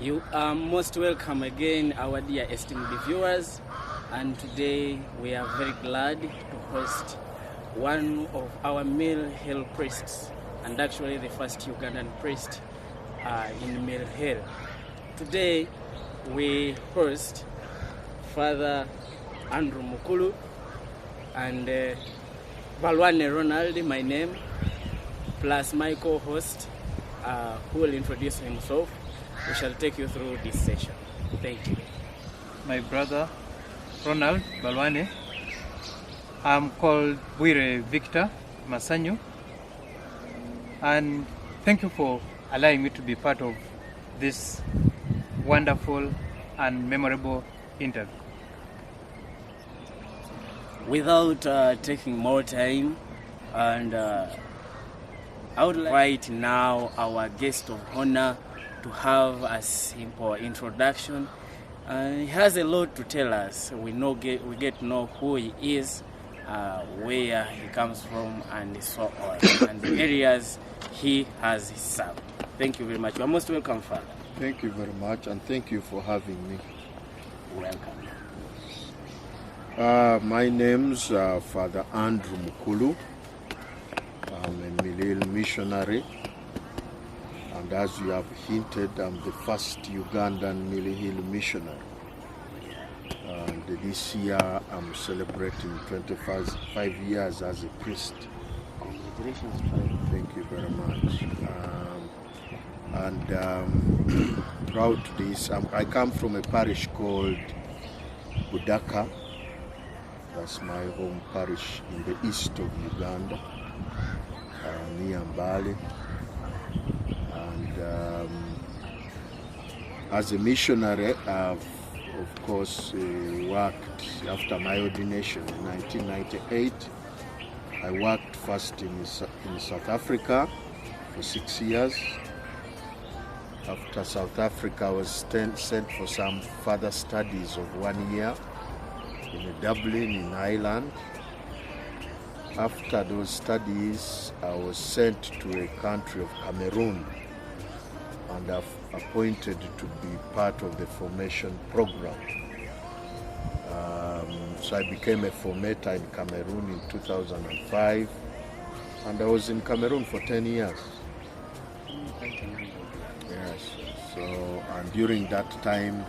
You are most welcome again, our dear esteemed viewers, and today we are very glad to host one of our Mill Hill priests, and actually the first Ugandan priest in Mill Hill. Today we host Father Andrew Mukulu and Balwane Ronald, my name, plus my co-host who will introduce himself. We shall take you through this session. Thank you. My brother Ronald Balwane. I'm called Bwire Victor Masanyu, and thank you for allowing me to be part of this wonderful and memorable interview. Without taking more time, and I would like right now our guest of honor to have a simple introduction. He has a lot to tell us. We get to know who he is, where he comes from, and so on, and the areas he has served. Thank you very much. You are most welcome, Father. Thank you very much, and thank you for having me. Welcome. My name's Father Andrew Mukulu. I'm a Milil missionary, and as you have hinted, I'm the first Ugandan Milil missionary. And this year I'm celebrating 25 years as a priest. Congratulations. Thank you very much. Throughout this, I come from a parish called Budaka. That's my home parish in the east of Uganda, near Mbale. And as a missionary, I've of course worked after my ordination in 1998. I worked first in South Africa for 6 years. After South Africa, I was sent for some further studies of 1 year in Dublin, in Ireland. After those studies, I was sent to a country of Cameroon, and appointed to be part of the formation program. So I became a formator in Cameroon in 2005, and I was in Cameroon for 10 years. Yes. So, and during that time,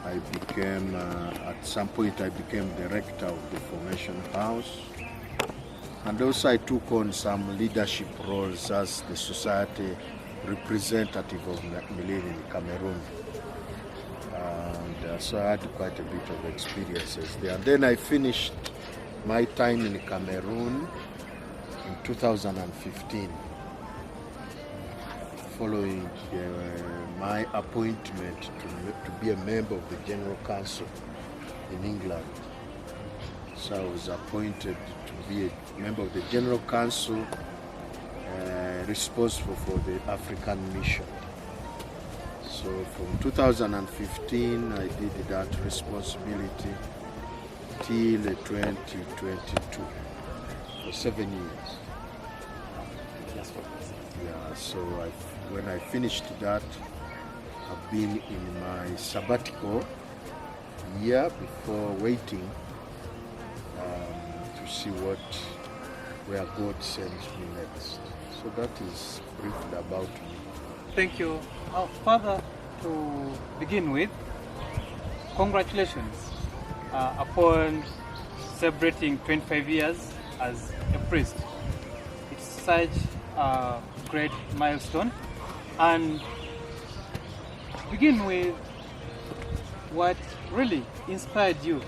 I became, at some point, I became director of the formation house. And also I took on some leadership roles as the society representative of Milil in Cameroon. And so I had quite a bit of experiences there. And then I finished my time in Cameroon in 2015, following my appointment to be a member of the General Council in England. So I was appointed to be a member of the General Council, responsible for the African mission. So from 2015 I did that responsibility till 2022, for 7 years. Yeah, so when I finished that, I've been in my sabbatical year before waiting to see where God sends me next. So that is briefly about me. Thank you. Father, to begin with, congratulations upon celebrating 25 years as a priest. It's such a great milestone. And to begin with, what really inspired you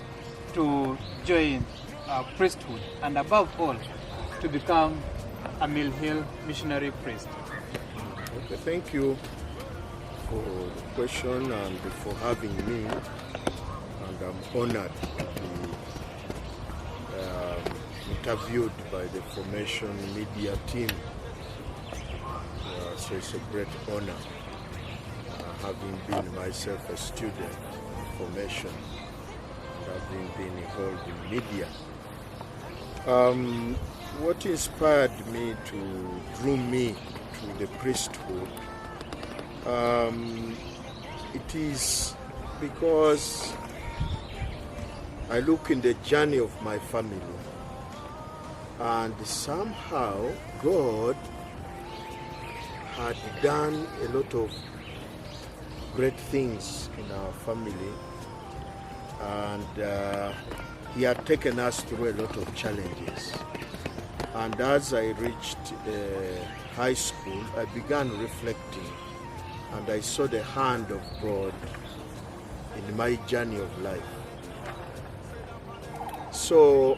to join priesthood, and above all, to become a Mill Hill missionary priest? Okay, thank you for the question and for having me. And I'm honored to be interviewed by the Formation Media team. So it's a great honor, having been myself a student of formation and having been involved in media. What inspired me drew me to the priesthood It is because I look in the journey of my family, and somehow God had done a lot of great things in our family, and He had taken us through a lot of challenges. And as I reached high school, I began reflecting, and I saw the hand of God in my journey of life. So,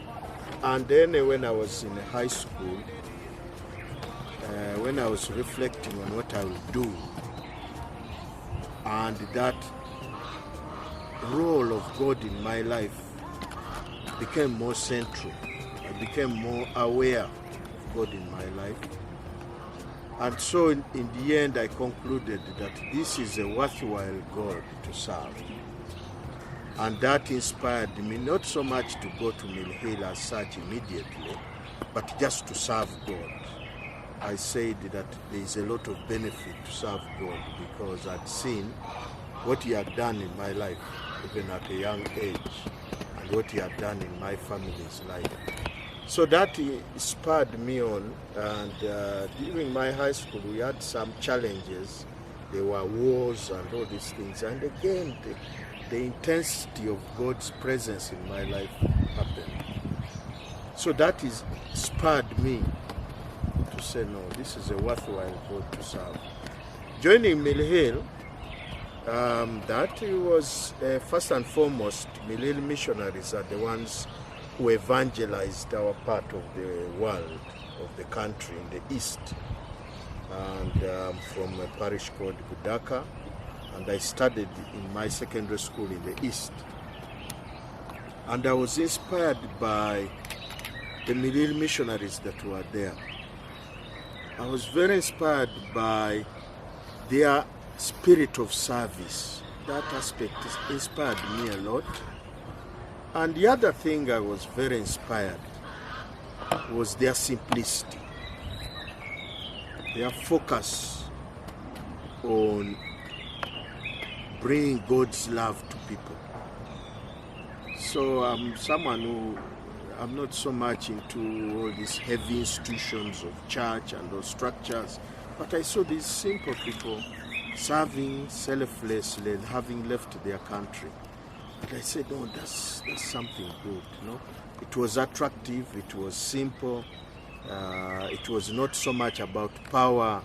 and then when I was in high school, when I was reflecting on what I would do, and that role of God in my life became more central. I became more aware of God in my life. And so in the end, I concluded that this is a worthwhile God to serve. And that inspired me not so much to go to Mill Hill as such immediately, but just to serve God. I said that there is a lot of benefit to serve God because I'd seen what He had done in my life, even at a young age, and what He had done in my family's life. So that spurred me on, and during my high school we had some challenges. There were wars and all these things, and again the intensity of God's presence in my life happened. So that spurred me to say, no, this is a worthwhile God to serve. Joining Mill Hill, that was first and foremost, Mill Hill missionaries are the ones who evangelized our part of the world, of the country in the east. And from a parish called Budaka, and I studied in my secondary school in the east. And I was inspired by the Mill Hill missionaries that were there. I was very inspired by their spirit of service. That aspect inspired me a lot. And the other thing I was very inspired was their simplicity, their focus on bringing God's love to people. So I'm someone who, I'm not so much into all these heavy institutions of church and those structures, but I saw these simple people serving selflessly, having left their country. And I said, oh, that's something good, you know. It was attractive, it was simple, it was not so much about power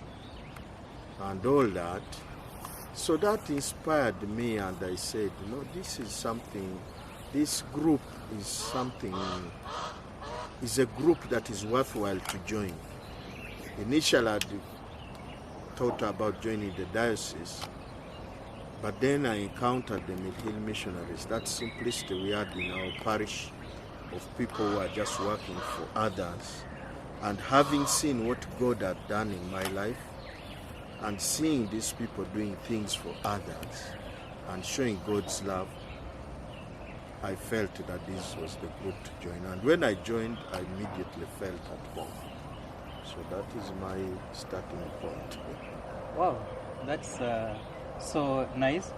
and all that. So that inspired me, and I said, you know, this is something, this group is something, is a group that is worthwhile to join. Initially, I thought about joining the diocese, but then I encountered the Mill Hill missionaries, that simplicity we had in our parish of people who are just working for others. And having seen what God had done in my life, and seeing these people doing things for others, and showing God's love, I felt that this was the group to join. And when I joined, I immediately felt at home. So that is my starting point. Wow, that's so nice.